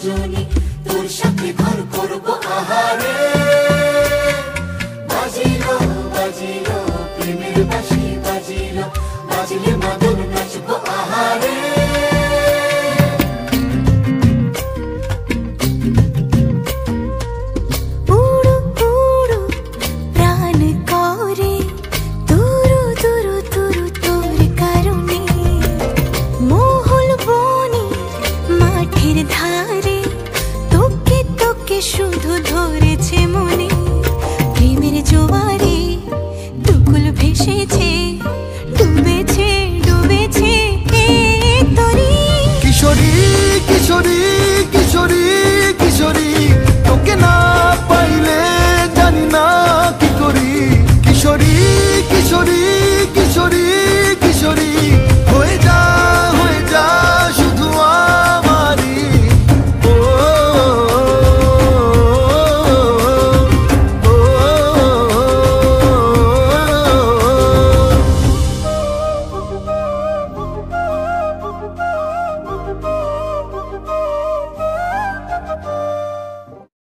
রজনী, তোর সাথে ঘর করবো আহারে। বাজিলো বাজিলো প্রেমের বাঁশি বাজিলো, বাজিলে মদন নাচবো আহারে। শুধু ধরেছে মনে প্রেমের জোয়ারে, দুকুল ভেসেছে, ডুবেছে ডুবেছে তরি। কিশোরী কিশোরী কিশোরী